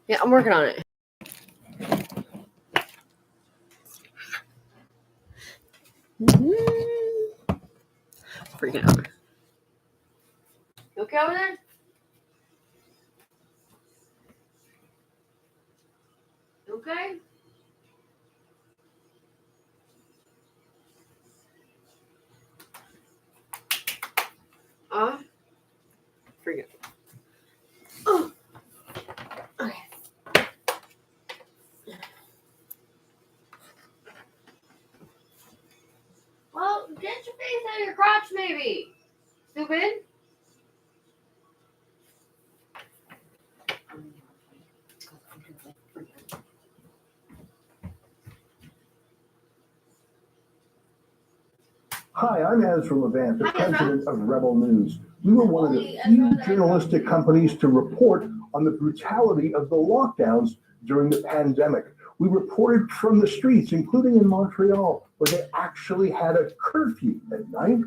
Yeah, I'm working on it. Freaking out. You okay over there? You okay? Freaking out. Oh. Okay. Well, get your face out of your crotch, maybe. Stupid. Hi, I'm Ezra Levant, the president of Rebel News. We were one of the few journalistic companies to report on the brutality of the lockdowns during the pandemic. We reported from the streets, including in Montreal, where they actually had a curfew at night.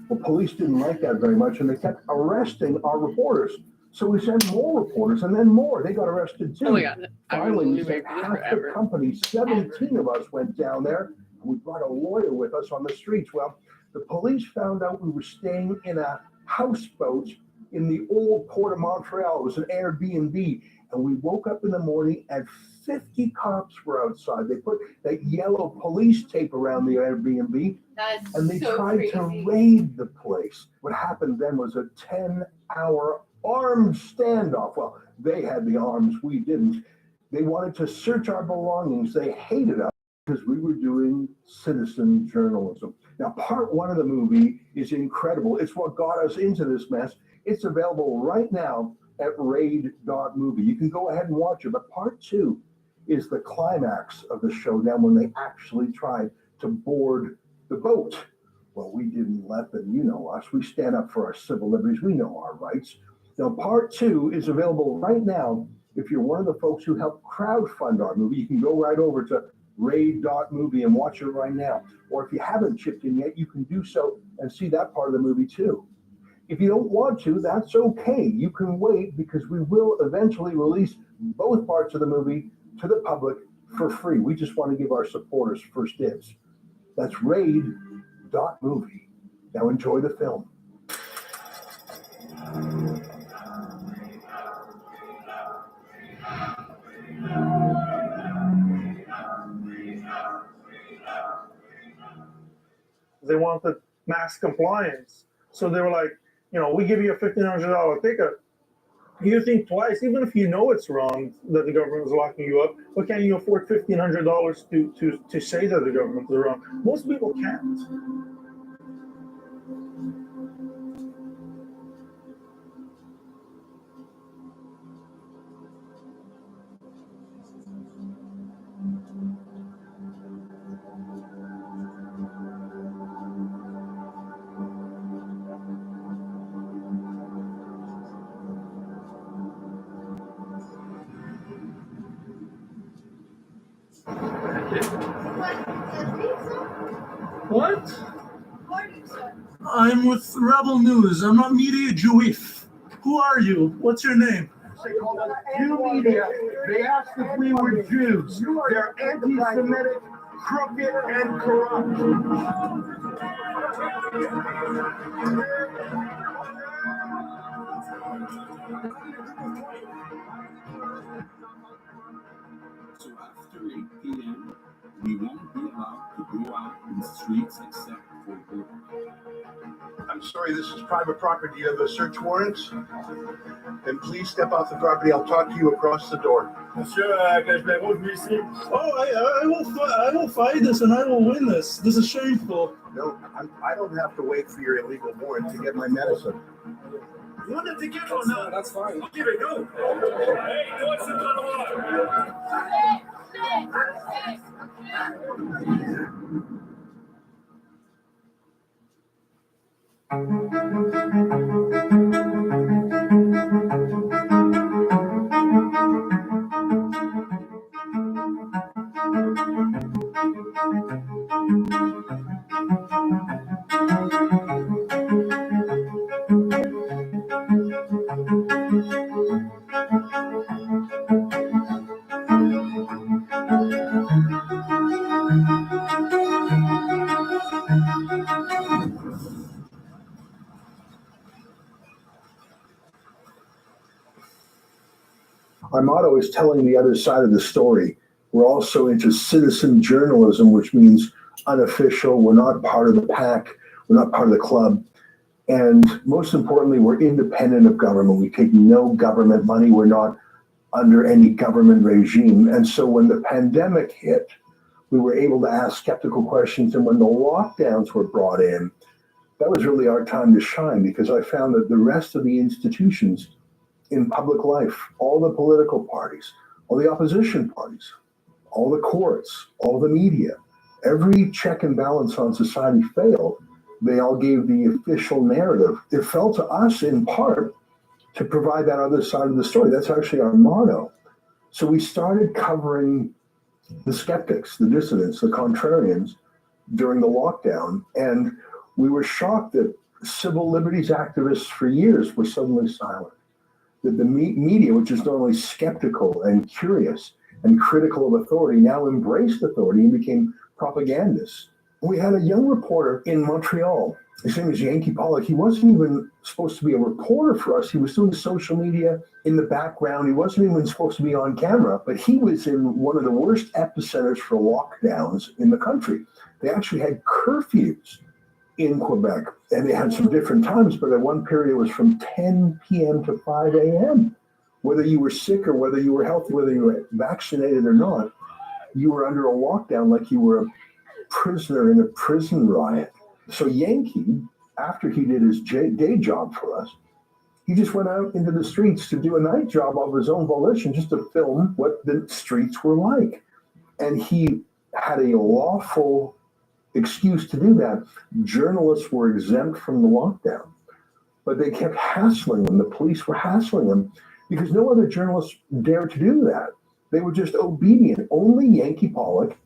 Well, police didn't like that very much, and they kept arresting our reporters. So we sent more reporters, and then more. They got arrested too. Oh my God. Finally, we sent half the company, 17 of us went down there, and we brought a lawyer with us on the streets. Well, the police found out we were staying in a houseboat in the old port of Montreal. It was an Airbnb. And we woke up in the morning and 50 cops were outside. They put that yellow police tape around the Airbnb. And they tried to raid the place. What happened then was a 10-hour armed standoff. Well, they had the arms, we didn't. They wanted to search our belongings. They hated us because we were doing citizen journalism. Now, part one of the movie is incredible. It's what got us into this mess. It's available right now at raid.movie. You can go ahead and watch it. But part two is the climax of the showdown when they actually tried to board the boat. Well, we didn't let them, you know us. We stand up for our civil liberties. We know our rights. Now, part two is available right now. If you're one of the folks who helped crowdfund our movie, you can go right over to raid.movie and watch it right now. Or if you haven't chipped in yet, you can do so and see that part of the movie too. If you don't want to, that's okay. You can wait because we will eventually release both parts of the movie to the public for free. We just want to give our supporters first dibs. That's raid.movie. Now enjoy the film. They wanted mass compliance. So they were like, you know, we give you a $1,500 ticket. You think twice, even if you know it's wrong that the government is locking you up, but can you afford $1,500 to say that the government is wrong? Most people can't. What? I'm with Rebel News. I'm not Media Juif. Who are you? What's your name? Jew media. They asked if we were Jews. They're anti-Semitic, crooked, and corrupt. So after 8 p.m., we won't be allowed to go out in the streets except for work. I'm sorry, this is private property. You have a search warrant? Then please step off the property. I'll talk to you across the door. Monsieur, I will fight this and I will win this. This is shameful. No, I don't have to wait for your illegal warrant to get my medicine. You want to get one now? That's fine. I'll give it go. Hey, what's the water? Our motto is telling the other side of the story. We're also into citizen journalism, which means unofficial. We're not part of the pack. We're not part of the club. And most importantly, we're independent of government. We take no government money. We're not under any government regime. And so when the pandemic hit, we were able to ask skeptical questions. And when the lockdowns were brought in, that was really our time to shine, because I found that the rest of the institutions in public life, all the political parties, all the opposition parties, all the courts, all the media, every check and balance on society failed. They all gave the official narrative. It fell to us in part to provide that other side of the story. That's actually our motto. So we started covering the skeptics, the dissidents, the contrarians during the lockdown. And we were shocked that civil liberties activists for years were suddenly silent. That the media, which is normally skeptical and curious and critical of authority, now embraced authority and became propagandists. We had a young reporter in Montreal. His name is Yankee Pollock. He wasn't even supposed to be a reporter for us. He was doing social media in the background. He wasn't even supposed to be on camera, but he was in one of the worst epicenters for lockdowns in the country. They actually had curfews in Quebec, and they had some different times, but at one period it was from 10 p.m. to 5 a.m. Whether you were sick or whether you were healthy, whether you were vaccinated or not, you were under a lockdown like you were a prisoner in a prison riot. So Yankee, after he did his day job for us, he just went out into the streets to do a night job of his own volition, just to film what the streets were like. And he had a lawful excuse to do that. Journalists were exempt from the lockdown, but they kept hassling them. The police were hassling them because no other journalists dared to do that. They were just obedient. Only Yankee Pollock,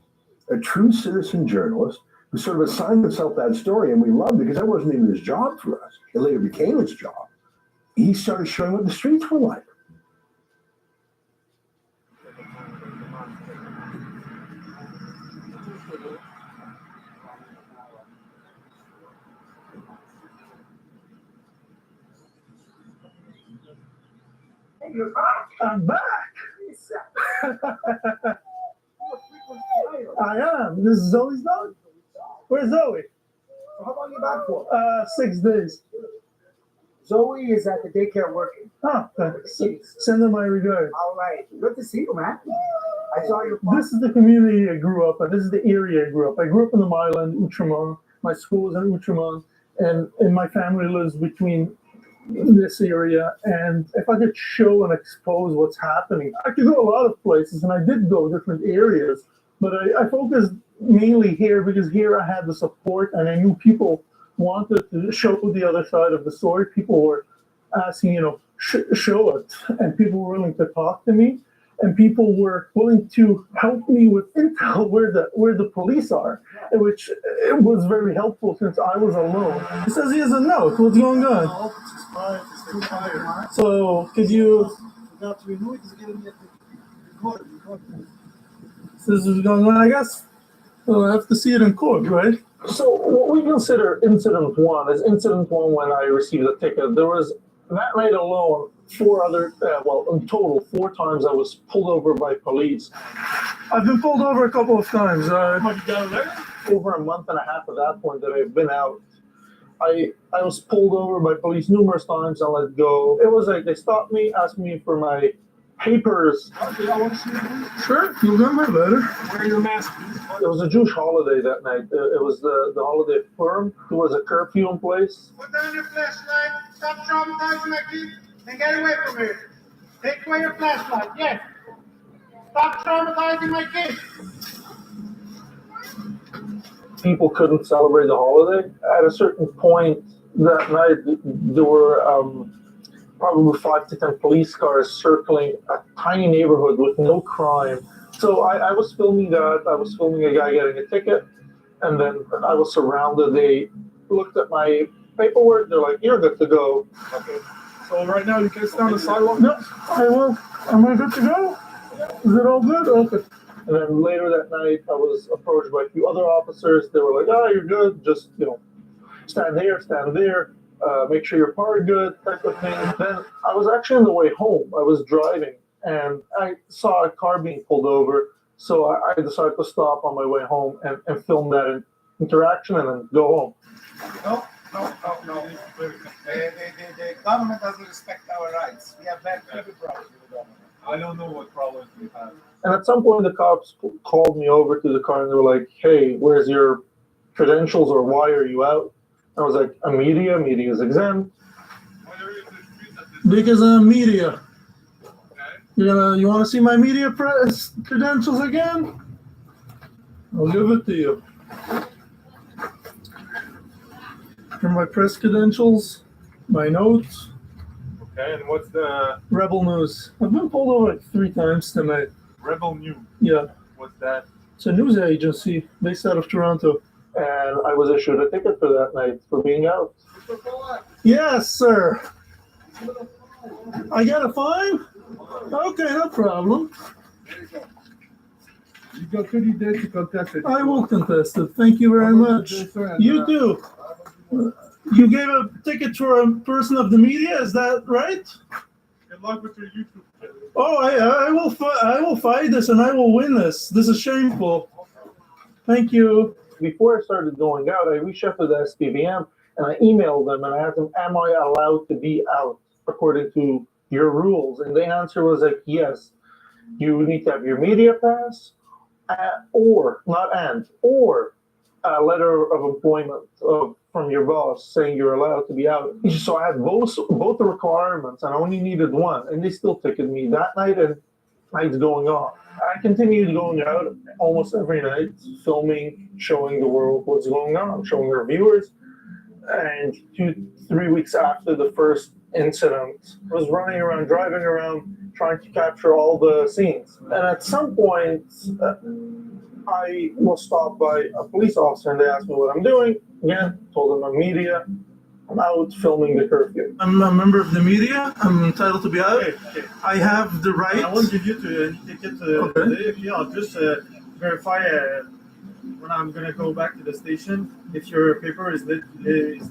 a true citizen journalist, who sort of assigned himself that story, and we loved it because that wasn't even his job for us. It later became his job. He started showing what the streets were like. I'm back. I am. This is Zoe's dog? Where's Zoe? How long are you back for? 6 days. Zoe is at the daycare working. Oh, send her my regards. All right. Good to see you, man. I saw your This is the community I grew up in. This is the area I grew up. I grew up in the Milan, Outremont. My school is in Outremont, and my family lives between this area. And if I could show and expose what's happening, I could go a lot of places, and I did go different areas, but I focused mainly here because here I had the support, and I knew people wanted to show the other side of the story. People were asking, show it, and people were willing to talk to me, and people were willing to help me with intel where the police are, which it was very helpful since I was alone. He says he has a note. What's going on? So could you? This is going on. I guess we'll have to see it in court, right? So what we consider incident one is incident one when I received a ticket. There was that night alone 4 other, in total 4 times I was pulled over by police. I've been pulled over a couple of times. Over a month and a half at that point that I've been out. I was pulled over by police numerous times and let go. It was like they stopped me, asked me for my papers. Sure, you got my letter. Wear your mask. It was a Jewish holiday that night. It was the holiday of Purim. There was a curfew in place. Put down your flashlight. Stop traumatizing my kids and get away from here. Take away your flashlight. Yes. Stop traumatizing my kids. People couldn't celebrate the holiday. At a certain point that night, there were probably 5 to 10 police cars circling a tiny neighborhood with no crime. So I was filming that. I was filming a guy getting a ticket, and then I was surrounded. They looked at my paperwork. They're like, "You're good to go." Okay. So right now you can stay on the sidewalk? No, I will. Am I good to go? Is it all good? Okay. And then later that night, I was approached by a few other officers. They were like, "Oh, you're good. Just, stand there. Make sure you're parked good," type of thing. Then I was actually on the way home. I was driving, and I saw a car being pulled over. So I decided to stop on my way home and film that interaction and then go home. No. The government doesn't respect our rights. We have very big problems with the government. I don't know what problems we have. And at some point, the cops called me over to the car and they were like, "Hey, where's your credentials or why are you out?" I was like, "I'm media. Media is exempt." Because I'm media. You want to see my media press credentials again? I'll give it to you. Here are my press credentials, my notes. Okay, and what's the Rebel News. I've been pulled over like 3 times tonight. Rebel News? Yeah. What's that? It's a news agency based out of Toronto. And I was issued a ticket for that night for being out. Yes, sir. I got a fine? Okay, no problem. You got 30 days to contest it. I will contest it. Thank you very much. You do. You gave a ticket to a person of the media, is that right? Good luck with your YouTube channel. Oh, I will fight this and I will win this. This is shameful. Thank you. Before I started going out, I reached out to the SPVM and I emailed them and I asked them, "Am I allowed to be out according to your rules?" And the answer was like, "Yes, you need to have your media pass, or a letter of employment from your boss saying you're allowed to be out." So I had both the requirements and I only needed one, and they still ticketed me that night and nights going on. I continued going out almost every night, filming, showing the world what's going on, showing our viewers. And 2-3 weeks after the first incident, I was running around, driving around, trying to capture all the scenes. And at some point, I was stopped by a police officer and they asked me what I'm doing. Again, told them I'm media. I'm out filming the curfew. I'm a member of the media. I'm entitled to be out. Okay. I have the right. I won't give you any ticket today. Okay, I'll just verify when I'm gonna go back to the station if your paper is legit.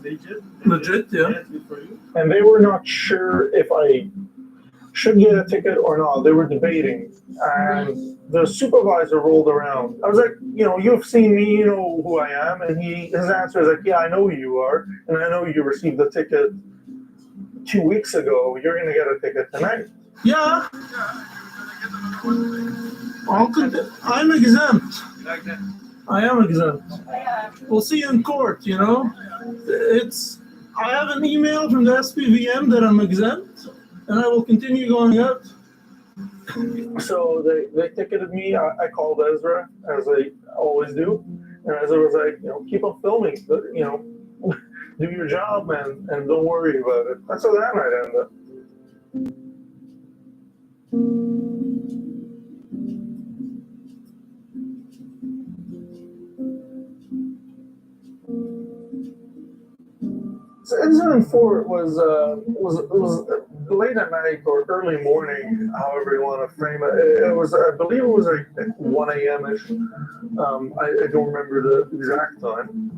Legit, yeah. It's good for you. And they were not sure if I should get a ticket or not. They were debating. And the supervisor rolled around. I was like, "You've seen me, you know who I am." And his answer is like, "Yeah, I know who you are. And I know you received the ticket 2 weeks ago. You're going to get a ticket tonight." Yeah. I'm exempt. Like that. I am exempt. We'll see you in court, I have an email from the SPVM that I'm exempt, and I will continue going out. So they ticketed me. I called Ezra, as I always do. And Ezra was like, "Keep on filming, but, do your job, man, and don't worry about it." That's how that night ended. So incident 4 was late at night or early morning, however you want to frame it. I believe it was like 1 a.m. ish. I don't remember the exact time.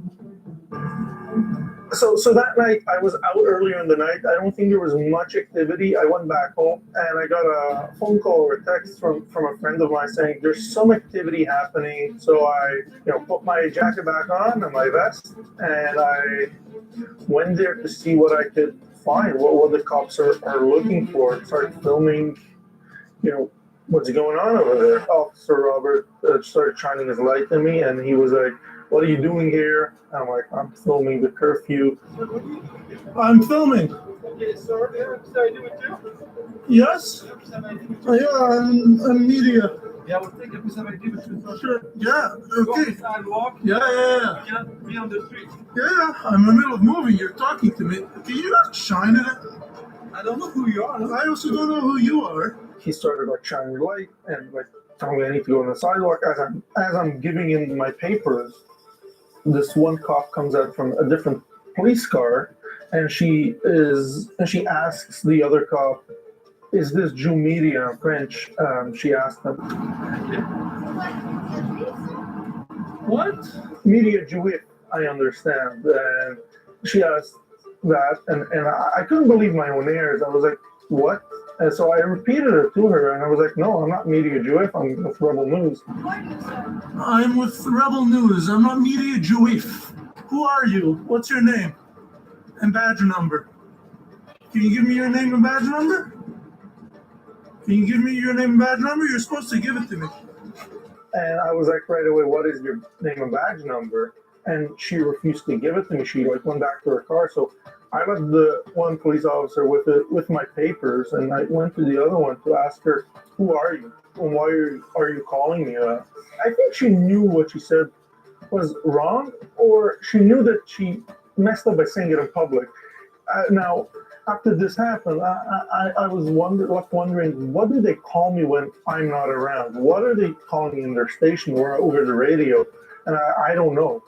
So that night I was out earlier in the night. I don't think there was much activity. I went back home and I got a phone call or a text from a friend of mine saying there's some activity happening. So I put my jacket back on and my vest and I went there to see what I could find, what the cops are looking for. Started filming, what's going on over there. Officer Robert started shining his light at me and he was like, "What are you doing here?" And I'm like, "I'm filming the curfew." I'm filming. Okay, so I do it too? Yes? Yeah, I'm media. Yeah, we'll take a piece of ID with you. Sure. Yeah, Go on okay. the sidewalk. Yeah. You cannot be on the street. Yeah, I'm in the middle of moving. You're talking to me. Can you not shine it? I don't know who you are. No? I also don't know who you are. He started shining the light and telling me I need to go on the sidewalk. As I'm giving him my papers, this one cop comes out from a different police car, and she asks the other cop, "Is this Jew media in French?" She asked him. What? Media Jewish, I understand. And she asked that, and I couldn't believe my own ears. I was like, "What?" And so I repeated it to her, and I was like, no, I'm not Media Juif, I'm with Rebel News. I'm with Rebel News. I'm not Media Juif. Who are you? What's your name and badge number? Can you give me your name and badge number? Can you give me your name and badge number? You're supposed to give it to me. And I was like, right away, what is your name and badge number? And she refused to give it to me. She like went back to her car. So I left the one police officer with my papers, and I went to the other one to ask her, who are you? And why are you calling me? I think she knew what she said was wrong, or she knew that she messed up by saying it in public. Now, after this happened, I was left wondering, what do they call me when I'm not around? What are they calling me in their station or over the radio? And I don't know,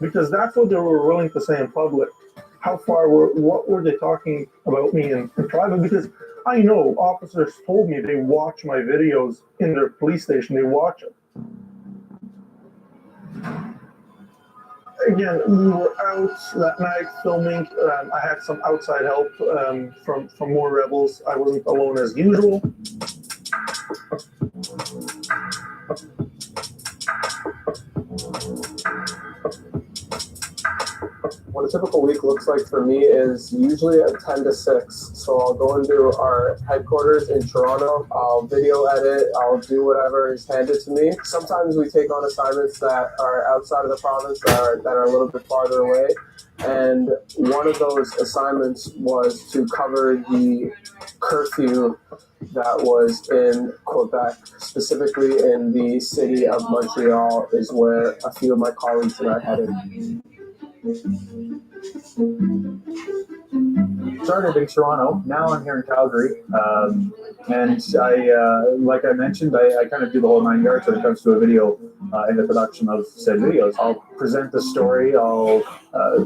because that's what they were willing to say in public. What were they talking about me in private? Because I know officers told me they watch my videos in their police station. They watch it. Again, we were out that night filming. I had some outside help from more rebels. I wasn't alone as usual. What a typical week looks like for me is usually at 10 to 6. So I'll go into our headquarters in Toronto, I'll video edit, I'll do whatever is handed to me. Sometimes we take on assignments that are outside of the province, that are a little bit farther away. And one of those assignments was to cover the curfew that was in Quebec, specifically in the city of Montreal, is where a few of my colleagues and I headed. Started in Toronto, now I'm here in Calgary, and I, like I mentioned, I kind of do the whole 9 yards when it comes to a video and the production of said videos. I'll present the story, I'll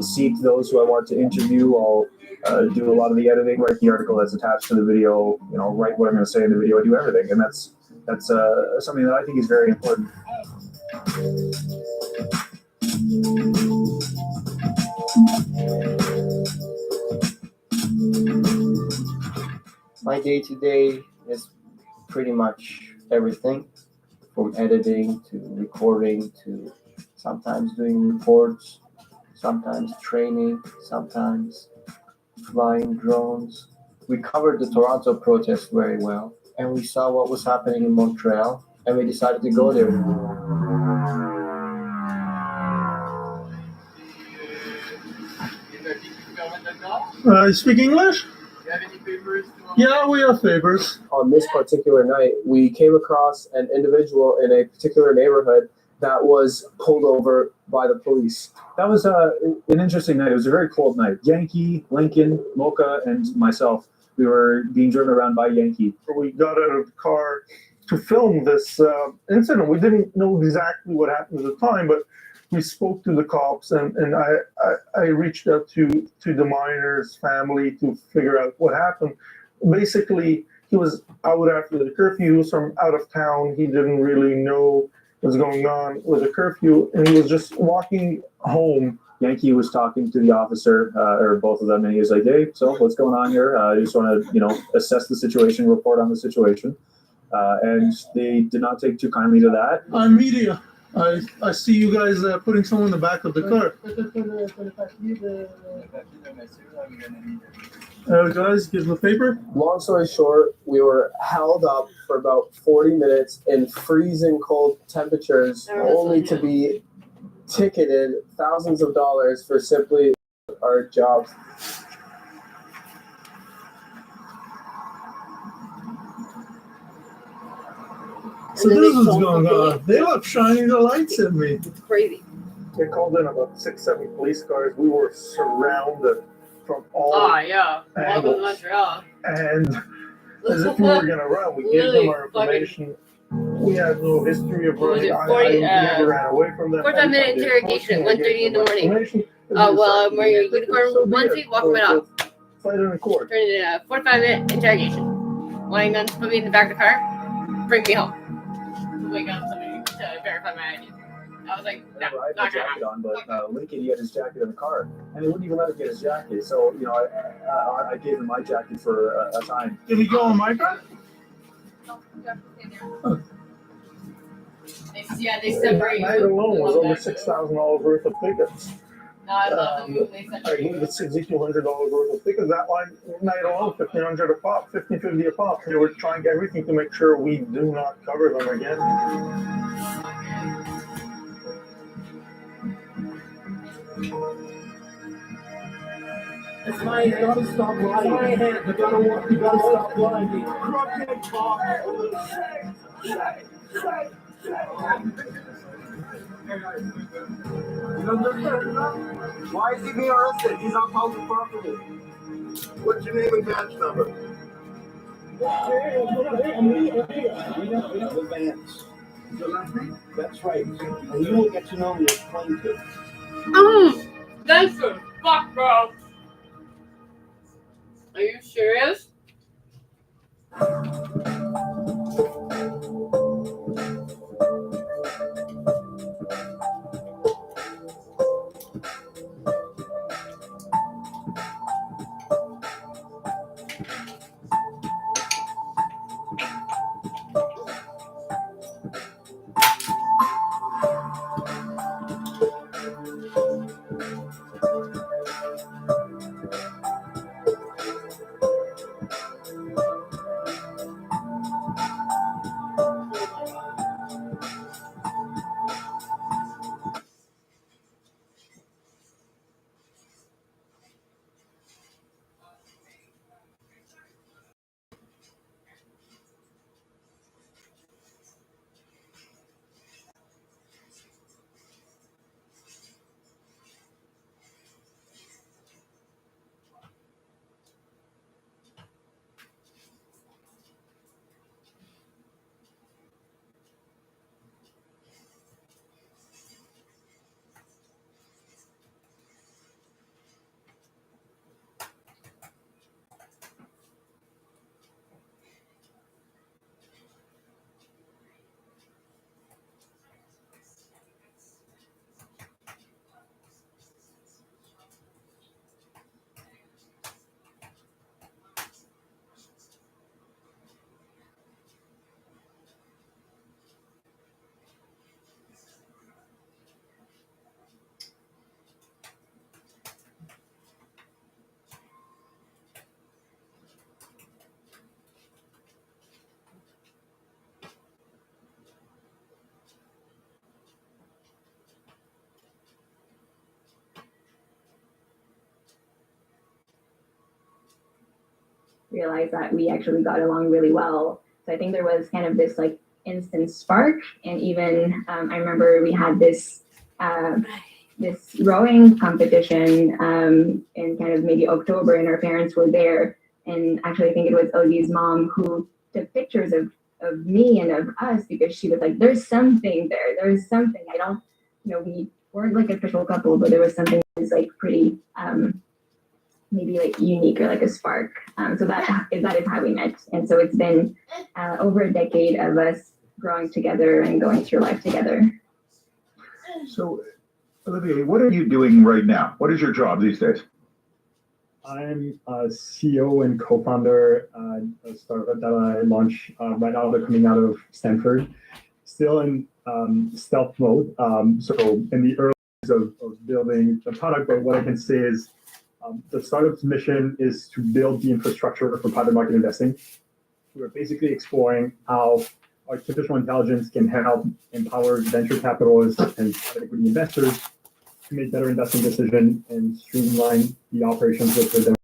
seek those who I want to interview, I'll do a lot of the editing, write the article that's attached to the video, write what I'm going to say in the video, I do everything, and that's something that I think is very important. My day-to-day is pretty much everything, from editing to recording to sometimes doing reports, sometimes training, sometimes flying drones. We covered the Toronto protest very well, and we saw what was happening in Montreal, and we decided to go there. You speak English? Yeah, we have favors. On this particular night, we came across an individual in a particular neighborhood that was pulled over by the police. That was an interesting night. It was a very cold night. Yankee, Lincoln, Mocha, and myself, we were being driven around by Yankee. We got out of the car to film this incident. We didn't know exactly what happened at the time, but we spoke to the cops, and I reached out to the miner's family to figure out what happened. Basically, he was out after the curfew. He was from out of town. He didn't really know what's going on with the curfew, and he was just walking home. Yankee was talking to the officer, or both of them, and he was like, "Hey, so what's going on here? I just want to, assess the situation, report on the situation." And they did not take too kindly to that. I'm media. I see you guys putting someone in the back of the car. Guys, give the paper. Long story short, we were held up for about 40 minutes in freezing cold temperatures, only to be ticketed thousands of dollars for simply our jobs. So this is what's going on. They love shining the lights at me. It's crazy. They called in about 6-7 police cars. We were surrounded from all yeah. Welcome to Montreal. And as if we were going to run, we gave them our information. We had no history of running. I never ran away from them. 45-minute interrogation, 1:30 in the morning. Well, I'm wearing your uniform, onesie, walk right off. Fight in court. Turn it in a 45-minute interrogation. Wanting them to put me in the back of the car, bring me home. Wake up somebody to verify my ID. I was like, no, Whenever I had my not gonna jacket happen. on, but Lincoln, he had his jacket in the car, and they wouldn't even let him get his jacket. So, you know, I gave him my jacket for a time. Did he go on my car? Yeah, they separate. Night alone was over $6,000 worth of tickets. No, I love them. They I separate. needed $6,200 worth of tickets. That line night alone, $1,500 a pop, $1,550 a pop. They were trying everything to make sure we do not cover them again. It's my hand. You gotta stop lying. It's my hand. You gotta stop lying. Crooked box. Why is he being arrested? He's on public property. What's your name and badge number? Vance. Your last name? That's right. And you will get to know me as plaintiff. That's the fuck, bro. Are you serious? Realized that we actually got along really well. So I think there was kind of this like instant spark. And even I remember we had this this rowing competition in kind of maybe October, and our parents were there. And actually, I think it was Ogie's mom who took pictures of me and of us, because she was like, "There's something there. There's something. I don't, you know, we weren't like an official couple, but there was something that was like pretty." Maybe like unique or like a spark. So that is how we met. And so it's been over a decade of us growing together and going through life together. So, Olivier, what are you doing right now? What is your job these days? I'm a CEO and co-founder a startup that I launched right now. They're coming out of Stanford, still in stealth mode. So in the early days of building the product, but what I can say is the startup's mission is to build the infrastructure for private market investing. We're basically exploring how artificial intelligence can help empower venture capitalists and private equity investors to make better investment decisions and streamline the operations with them.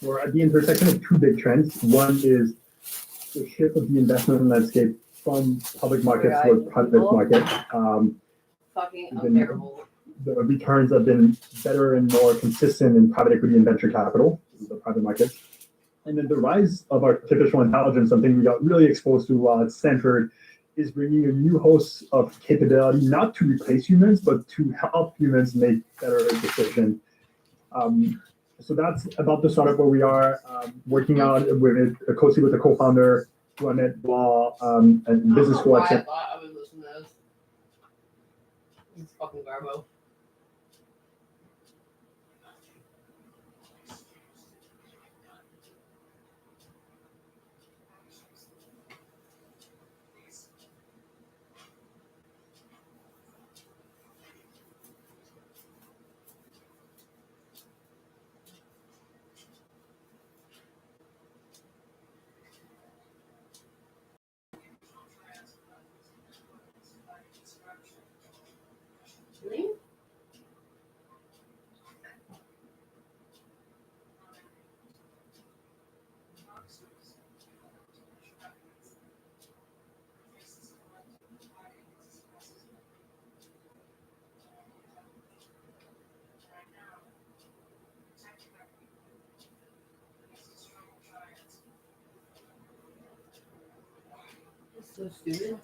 We're at the intersection of two big trends. One is the shift of the investment landscape from public markets to private market. Fucking unbearable. The returns have been better and more consistent in private equity and venture capital, the private markets. And then the rise of artificial intelligence, something we got really exposed to while at Stanford, is bringing a new host of capability, not to replace humans, but to help humans make better decisions. So that's about the startup where we are working out with closely with the co-founder, who I met while at business school. It's fucking garbo. So stupid.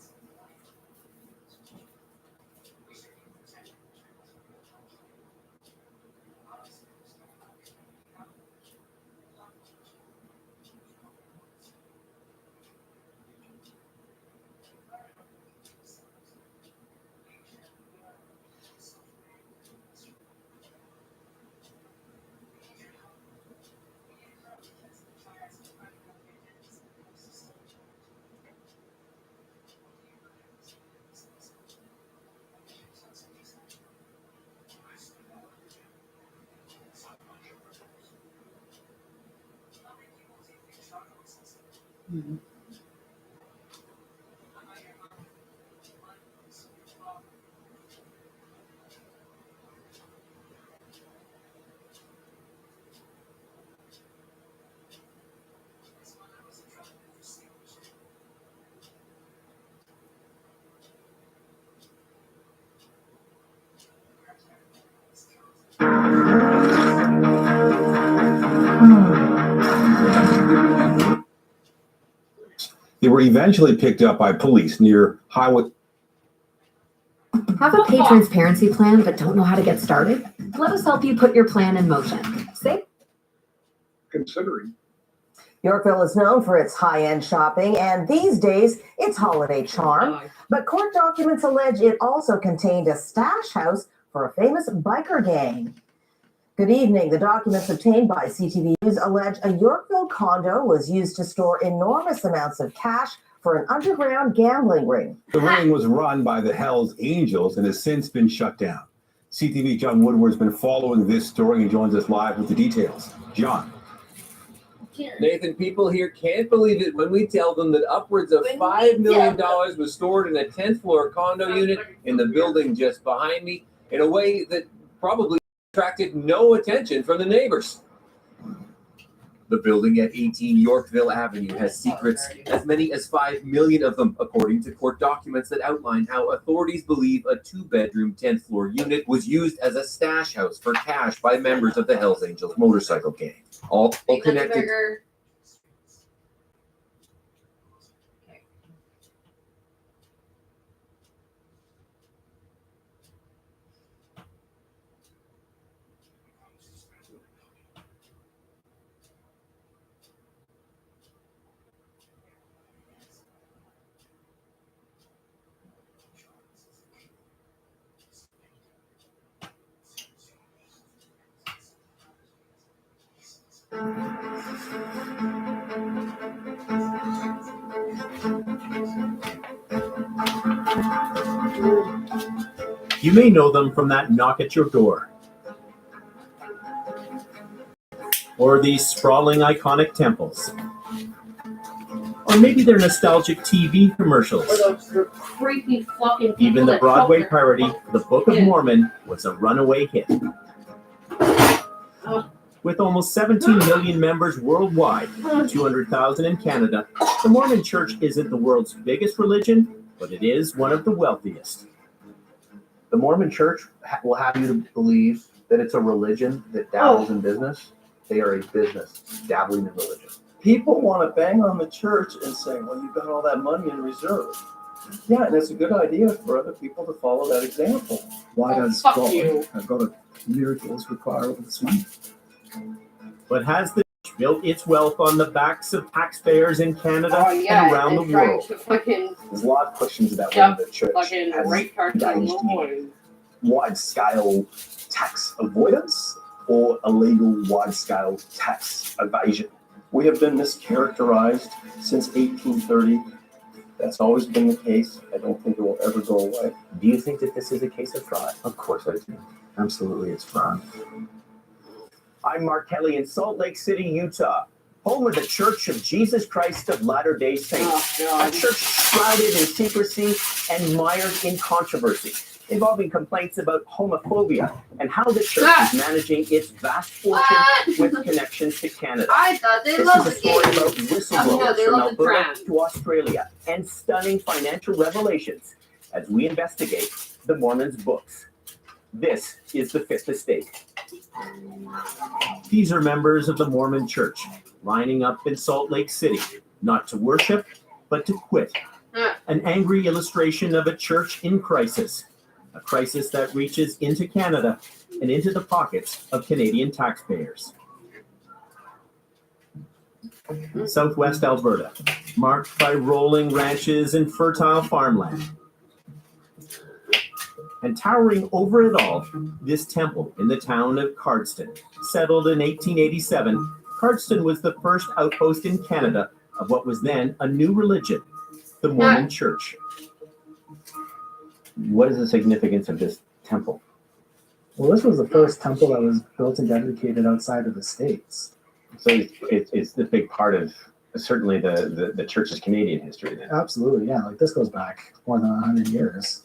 Mm-hmm. They were eventually picked up by police near Highway. Have a pay transparency plan but don't know how to get started? Let us help you put your plan in motion. See? Considering. Yorkville is known for its high-end shopping, and these days, its holiday charm. But court documents allege it also contained a stash house for a famous biker gang. Good evening. The documents obtained by CTV News allege a Yorkville condo was used to store enormous amounts of cash for an underground gambling ring. The ring was run by the Hells Angels and has since been shut down. CTV John Woodward's been following this story and joins us live with the details. John. Nathan, people here can't believe it when we tell them that upwards of $5 million was stored in a 10th floor condo unit in the building just behind me in a way that probably attracted no attention from the neighbors. The building at 18 Yorkville Avenue has secrets, as many as 5 million of them, according to court documents that outline how authorities believe a 2-bedroom 10th floor unit was used as a stash house for cash by members of the Hells Angels motorcycle gang. All connected. You may know them from that knock at your door, or these sprawling iconic temples, or maybe they're nostalgic TV commercials. Or those creepy fucking people. Even the Broadway parody, The Book of Mormon, was a runaway hit. With almost 17 million members worldwide, 200,000 in Canada, the Mormon Church isn't the world's biggest religion, but it is one of the wealthiest. The Mormon Church will have you to believe that it's a religion that dabbles in business. They are a business dabbling in religion. People want to bang on the church and say, well, you've got all that money in reserve. Yeah, and it's a good idea for other people to follow that example. Why does I've got a miracles require of the sea? But has the church built its wealth on the backs of taxpayers in Canada and around the world? Fucking There's a lot of questions about whether the church fucking has rape cartel, no more. wide-scale tax avoidance or illegal wide-scale tax evasion? We have been mischaracterized since 1830. That's always been the case. I don't think it will ever go away. Do you think that this is a case of fraud? Of course I do. Absolutely, it's fraud. I'm Mark Kelly in Salt Lake City, Utah, home of the Church of Jesus Christ of Latter-day Saints, a church shrouded in secrecy and mired in controversy, involving complaints about homophobia and how the church is managing its vast fortune with connections to Canada. I thought they This loved is a the story game. about No, whistleblowers they from love the Alberta brand. to Australia and stunning financial revelations as we investigate the Mormons' books. This is the Fifth Estate. These are members of the Mormon Church lining up in Salt Lake City, not to worship, but to quit. An angry illustration of a church in crisis, a crisis that reaches into Canada and into the pockets of Canadian taxpayers. Southwest Alberta, marked by rolling ranches and fertile farmland. And towering over it all, this temple in the town of Cardston. Settled in 1887, Cardston was the first outpost in Canada of what was then a new religion, the Mormon Church. What is the significance of this temple? Well, this was the first temple that was built and dedicated outside of the States. So it's the big part of certainly the church's Canadian history then. Absolutely, yeah. Like this goes back more than 100 years.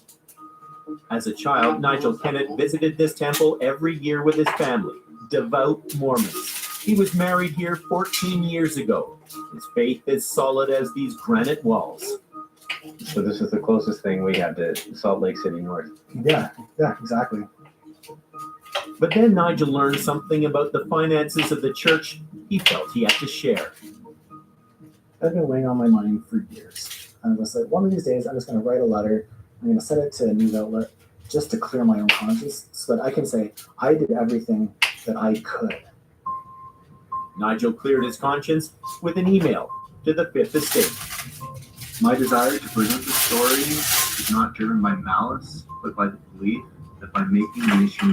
As a child, Nigel Kennett visited this temple every year with his family, devout Mormons. He was married here 14 years ago. His faith is solid as these granite walls. So this is the closest thing we have to Salt Lake City North. Yeah, exactly. But then Nigel learned something about the finances of the church he felt he had to share. I've been weighing on my mind for years. I was like, one of these days, I'm just going to write a letter. I'm going to send it to a news outlet just to clear my own conscience so that I can say I did everything that I could. Nigel cleared his conscience with an email to the Fifth Estate. My desire to present the story is not driven by malice, but by the belief that by making the issue